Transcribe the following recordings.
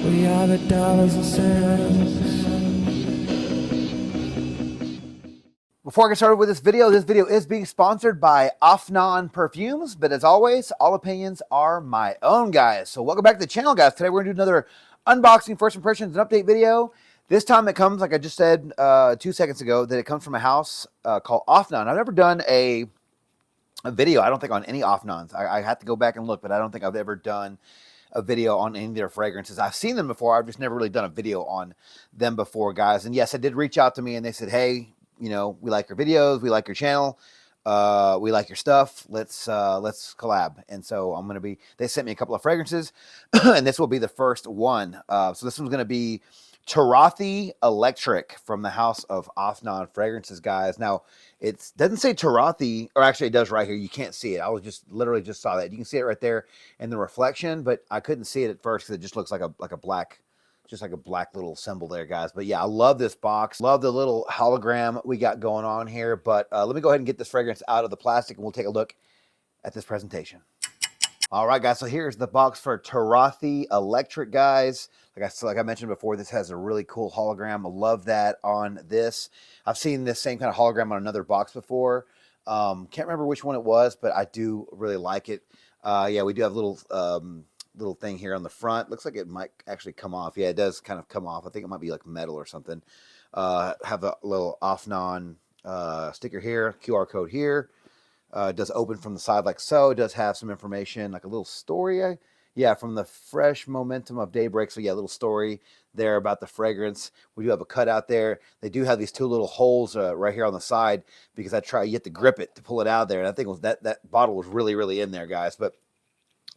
We are the dollars and cents. Before I get started with this video is being sponsored by Afnan Perfumes, but as always, all opinions are my own, guys. So welcome back to the channel, guys. Today we're going to do another unboxing, first impressions, and update video. This time it comes, like I just said 2 seconds ago, that it comes from a house called Afnan. I've never done a video, I don't think, on any Afnans. I have to go back and look, but I don't think I've ever done a video on any of their fragrances. I've seen them before. I've just never really done a video on them before, guys. And yes, it did reach out to me and they said, hey, you know, we like your videos, we like your channel, we like your stuff. Let's collab. And so they sent me a couple of fragrances, and this will be the first one. So this one's gonna be Turathi Electric from the house of Afnan Fragrances, guys. Now, it doesn't say Turathi, or actually it does right here. You can't see it. I was literally just saw that. You can see it right there in the reflection, but I couldn't see it at first because it just looks like a black, just like a black little symbol there, guys. But yeah, I love this box. Love the little hologram we got going on here. But let me go ahead and get this fragrance out of the plastic, and we'll take a look at this presentation. All right, guys, so here's the box for Turathi Electric, guys. Like I mentioned before, this has a really cool hologram. I love that on this. I've seen this same kind of hologram on another box before. Can't remember which one it was, but I do really like it. Yeah, we do have little thing here on the front. Looks like it might actually come off. Yeah, it does kind of come off. I think it might be like metal or something. Have a little Afnan sticker here, QR code here. It does open from the side like so. It does have some information, like a little story. Yeah, from the fresh momentum of daybreak. So yeah, a little story there about the fragrance. We do have a cutout there. They do have these two little holes right here on the side because you have to grip it to pull it out of there. And I think that bottle was really in there, guys. But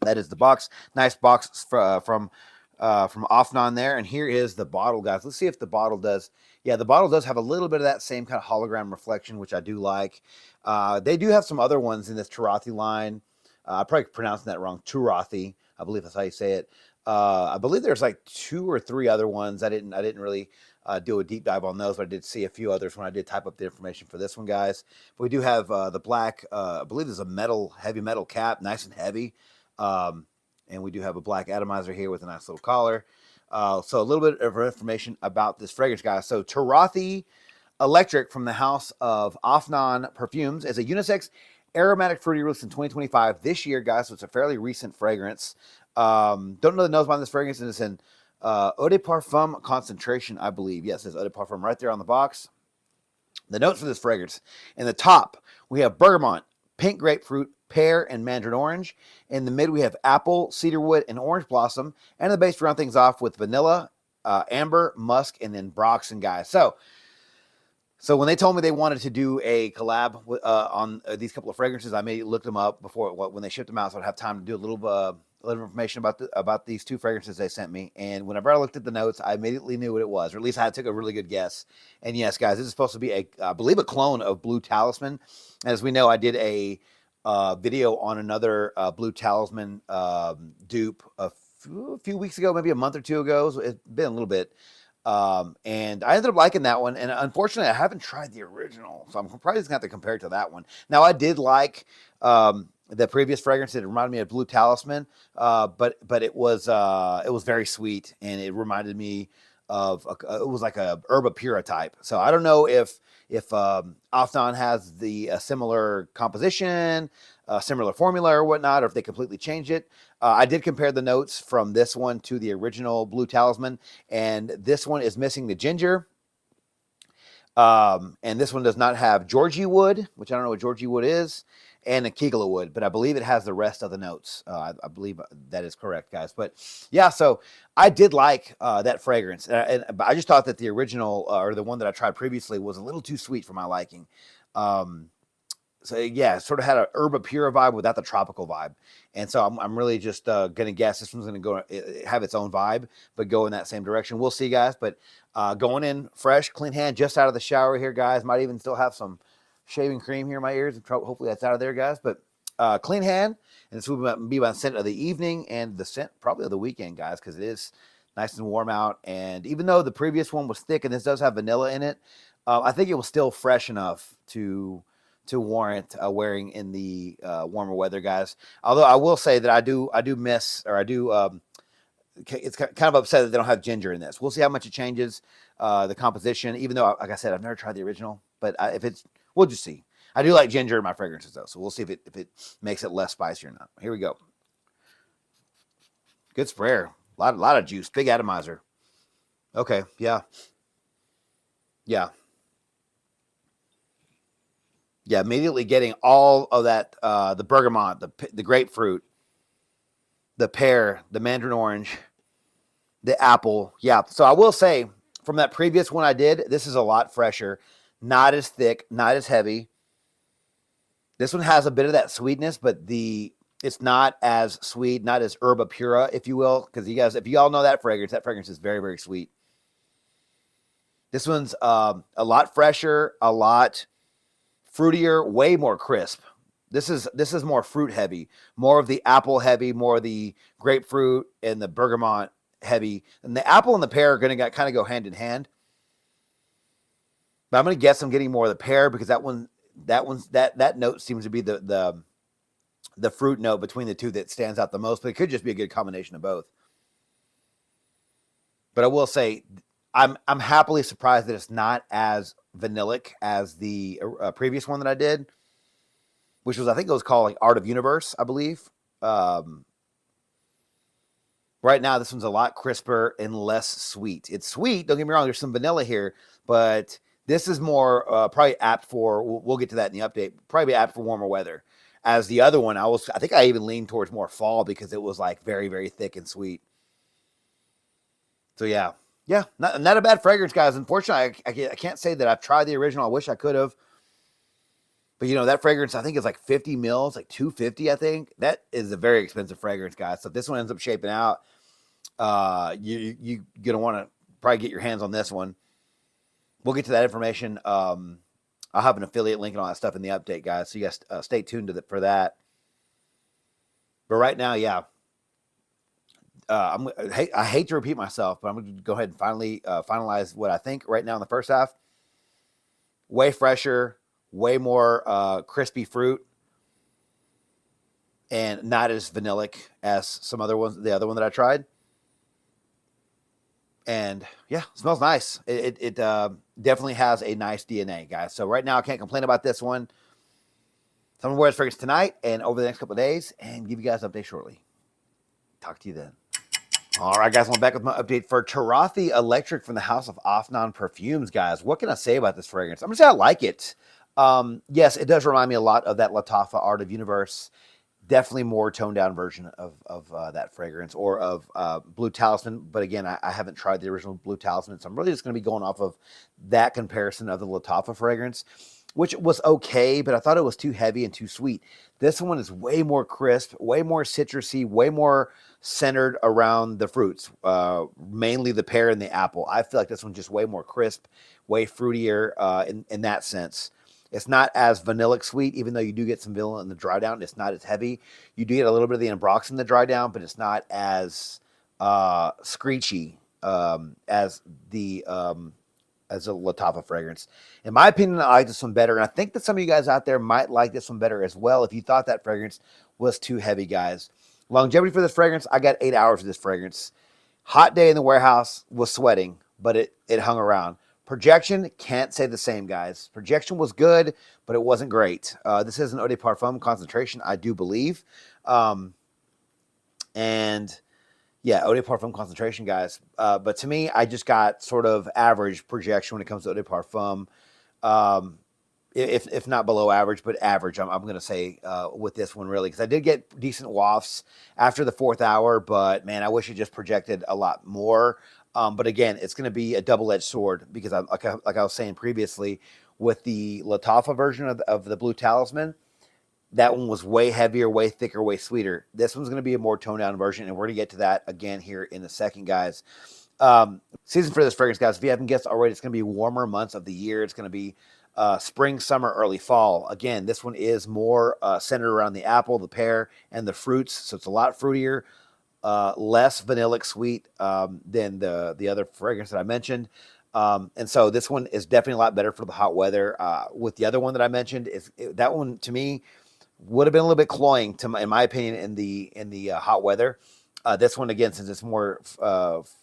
that is the box. Nice box from Afnan there. And here is the bottle, guys. Let's see if the bottle does. Yeah, the bottle does have a little bit of that same kind of hologram reflection, which I do like. They do have some other ones in this Turathi line. I'm probably pronouncing that wrong. Turathi, I believe that's how you say it. I believe there's like 2 or 3 other ones. I didn't really do a deep dive on those, but I did see a few others when I did type up the information for this one, guys. But we do have the black, I believe there's a heavy metal cap, nice and heavy. And we do have a black atomizer here with a nice little collar. So a little bit of information about this fragrance, guys. So Turathi Electric from the house of Afnan Perfumes is a unisex aromatic fruity release in 2025 this year, guys. So it's a fairly recent fragrance. Don't know the nose behind this fragrance, and it's in eau de parfum concentration, I believe. Yes, it says eau de parfum right there on the box. The notes for this fragrance: in the top, we have bergamot, pink grapefruit, pear, and mandarin orange. In the mid, we have apple, cedarwood, and orange blossom. And in the base, we round things off with vanilla, amber, musk, and then broxen, guys. So when they told me they wanted to do a collab on these couple of fragrances, I immediately looked them up before when they shipped them out, so I'd have time to do a little information about these 2 fragrances they sent me. And whenever I looked at the notes, I immediately knew what it was, or at least I took a really good guess. And yes, guys, this is supposed to be I believe, a clone of Blue Talisman. As we know, I did a video on another Blue Talisman dupe a few weeks ago, maybe a month or 2 ago. So it's been a little bit. And I ended up liking that one. And unfortunately, I haven't tried the original, so I'm probably just going to have to compare it to that one. Now, I did like the previous fragrance. It reminded me of Blue Talisman, but it was very sweet, and it reminded me of it was like a Herba Pura type. So I don't know if Afnan has the similar composition, similar formula or whatnot, or if they completely changed it. I did compare the notes from this one to the original Blue Talisman, and this one is missing the ginger. And this one does not have Georgie wood, which I don't know what Georgie wood is, and a Kegela wood, but I believe it has the rest of the notes. I believe that is correct, guys. But yeah, so I did like that fragrance, but I just thought that the original or the one that I tried previously was a little too sweet for my liking. So yeah, it sort of had a Herba Pura vibe without the tropical vibe. And so I'm really just going to guess this one's going to go have its own vibe, but go in that same direction. We'll see, guys. But going in fresh, clean hand, just out of the shower here, guys. Might even still have some shaving cream here in my ears. Hopefully that's out of there, guys. But clean hand. And this will be my scent of the evening and the scent probably of the weekend, guys, because it is nice and warm out. And even though the previous one was thick and this does have vanilla in it, I think it was still fresh enough to warrant wearing in the warmer weather, guys. Although I will say that I do miss, or I do it's kind of upset that they don't have ginger in this. We'll see how much it changes the composition. Even though, like I said, I've never tried the original, but if it's, we'll just see. I do like ginger in my fragrances though, so we'll see if it makes it less spicy or not. Here we go. Good sprayer. A lot of juice. Big atomizer. Okay. Yeah. Yeah. Yeah. Immediately getting all of that, the bergamot, the grapefruit, the pear, the mandarin orange, the apple. Yeah. So I will say from that previous one I did, this is a lot fresher, not as thick, not as heavy. This one has a bit of that sweetness, but it's not as sweet, not as herba pura, if you will. Because you guys, if you all know that fragrance is very, very sweet. This one's a lot fresher, a lot fruitier, way more crisp. This is more fruit heavy, more of the apple heavy, more of the grapefruit and the bergamot heavy. And the apple and the pear are going to kind of go hand in hand. But I'm going to guess I'm getting more of the pear because that note seems to be the fruit note between the two that stands out the most. But it could just be a good combination of both. But I will say, I'm happily surprised that it's not as vanillic as the previous one that I did, which was, I think it was called like Art of Universe, I believe. Right now, this one's a lot crisper and less sweet. It's sweet, don't get me wrong. There's some vanilla here, but this is more probably apt for. We'll get to that in the update. Probably apt for warmer weather. As the other one, I think I even leaned towards more fall because it was like very, very thick and sweet. So yeah, not a bad fragrance, guys. Unfortunately, I can't say that I've tried the original. I wish I could have. But that fragrance, I think, is like 50 mils, like $250, I think. That is a very expensive fragrance, guys. So if this one ends up shaping out, you're going to want to probably get your hands on this one. We'll get to that information. I'll have an affiliate link and all that stuff in the update, guys. So you guys stay tuned for that. But right now, yeah. I hate to repeat myself, but I'm going to go ahead and finalize what I think right now in the first half. Way fresher, way more crispy fruit, and not as vanillic as some other ones, the other one that I tried. And yeah, smells nice. It definitely has a nice DNA, guys. So right now I can't complain about this one. So I'm going to wear this fragrance tonight and over the next couple of days and give you guys an update shortly. Talk to you then. All right, guys, I'm back with my update for Turathi Electric from the house of Afnan Perfumes, guys. What can I say about this fragrance? I'm going to say I like it. Yes, it does remind me a lot of that Lattafa Art of Universe. Definitely more toned down version of that fragrance, or of Blue Talisman. But again, I haven't tried the original Blue Talisman, so I'm really just going to be going off of that comparison of the Lattafa fragrance, which was okay, but I thought it was too heavy and too sweet. This one is way more crisp, way more citrusy, way more centered around the fruits, mainly the pear and the apple. I feel like this one's just way more crisp, way fruitier in that sense. It's not as vanillic sweet, even though you do get some vanilla in the dry down. It's not as heavy. You do get a little bit of the ambrox in the dry down, but it's not as screechy as a Lattafa fragrance. In my opinion, I like this one better, and I think that some of you guys out there might like this one better as well if you thought that fragrance was too heavy, guys. Longevity for this fragrance, I got 8 hours of this fragrance. Hot day in the warehouse, was sweating, but it hung around. Projection, can't say the same, guys. Projection was good, but it wasn't great. This is an Eau de Parfum concentration, I do believe. And yeah, Eau de Parfum concentration, guys. But to me, I just got sort of average projection when it comes to Eau de Parfum. If not below average, but average, I'm going to say with this one, really. Because I did get decent wafts after the 4th hour, but man, I wish it just projected a lot more. But again, it's going to be a double-edged sword because, like I was saying previously, with the Lattafa version of the Blue Talisman, that one was way heavier, way thicker, way sweeter. This one's going to be a more toned-down version, and we're going to get to that again here in a second, guys. Season for this fragrance, guys, if you haven't guessed already, it's going to be warmer months of the year. It's going to be spring, summer, early fall. Again, this one is more centered around the apple, the pear, and the fruits, so it's a lot fruitier. Less vanillic sweet than the other fragrance that I mentioned. And so this one is definitely a lot better for the hot weather. With the other one that I mentioned, that one to me would have been a little bit cloying in my opinion in the hot weather. This one, again, since it's more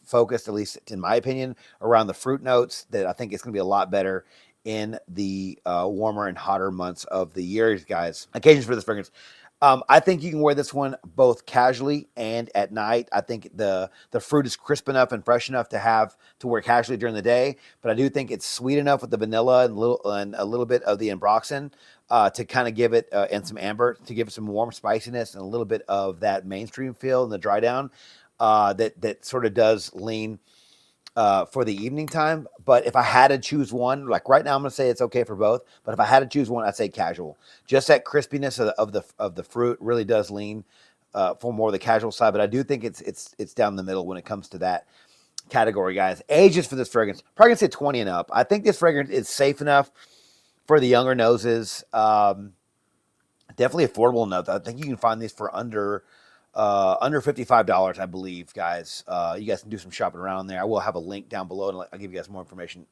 focused, at least in my opinion, around the fruit notes, that I think it's going to be a lot better in the warmer and hotter months of the year, guys. Occasions for this fragrance. I think you can wear this one both casually and at night. I think the fruit is crisp enough and fresh enough to wear casually during the day, but I do think it's sweet enough with the vanilla and a little bit of the ambroxan to kind of give it, and some amber, to give it some warm spiciness and a little bit of that mainstream feel in the dry down that sort of does lean for the evening time. But if I had to choose one, like right now, I'm going to say it's okay for both. But if I had to choose one, I'd say casual. Just that crispiness of the fruit really does lean for more of the casual side. But I do think it's down the middle when it comes to that category, guys. Ages for this fragrance, probably going to say 20 and up. I think this fragrance is safe enough for the younger noses. Definitely affordable enough. I think you can find these for under $55, I believe, guys. You guys can do some shopping around there. I will have a link down below, and I'll give you guys more information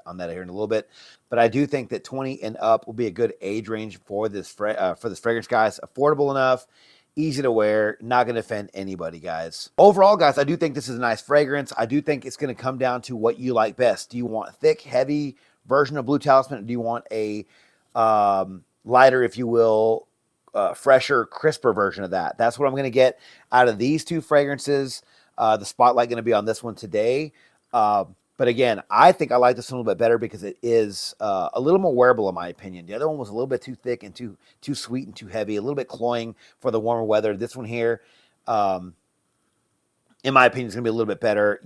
on that here in a little bit. But I do think that 20 and up will be a good age range for this fragrance, guys. Affordable enough, easy to wear, not going to offend anybody, guys. Overall, guys, I do think this is a nice fragrance. I do think it's going to come down to what you like best. Do you want a thick, heavy version of Blue Talisman, or do you want a lighter, if you will, fresher, crisper version of that? That's what I'm going to get out of these two fragrances. The spotlight going to be on this one today. But again, I think I like this one a little bit better because it is a little more wearable, in my opinion. The other one was a little bit too thick and too sweet and too heavy, a little bit cloying for the warmer weather. This one here, in my opinion, is going to be a little bit better.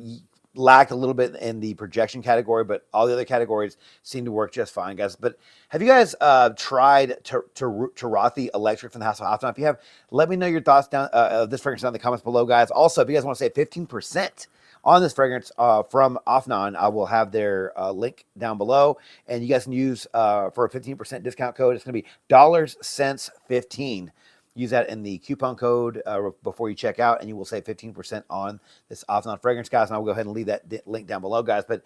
Lacked a little bit in the projection category, but all the other categories seem to work just fine, guys. But have you guys tried Turathi Electric from the House of Afnan? If you have, let me know your thoughts down of this fragrance down in the comments below, guys. Also, if you guys want to save 15% on this fragrance from Afnan, I will have their link down below, and you guys can use for a 15% discount code. It's going to be $15. Use that in the coupon code before you check out, and you will save 15% on this Afnan fragrance, guys. And I'll go ahead and leave that link down below, guys. But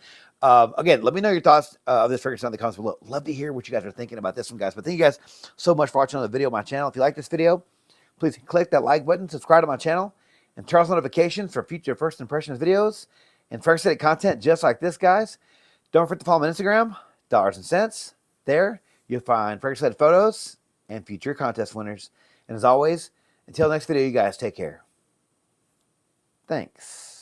again, let me know your thoughts of this fragrance down in the comments below. Love to hear what you guys are thinking about this one, guys. But thank you guys so much for watching on the video on my channel. If you like this video, please click that like button, subscribe to my channel, and turn on notifications for future first impressions videos and fragrance content just like this, guys. Don't forget to follow me on Instagram, Dollars and Cents. There, you'll find fragrance-related photos and future contest winners. And as always, until next video, you guys take care. Thanks.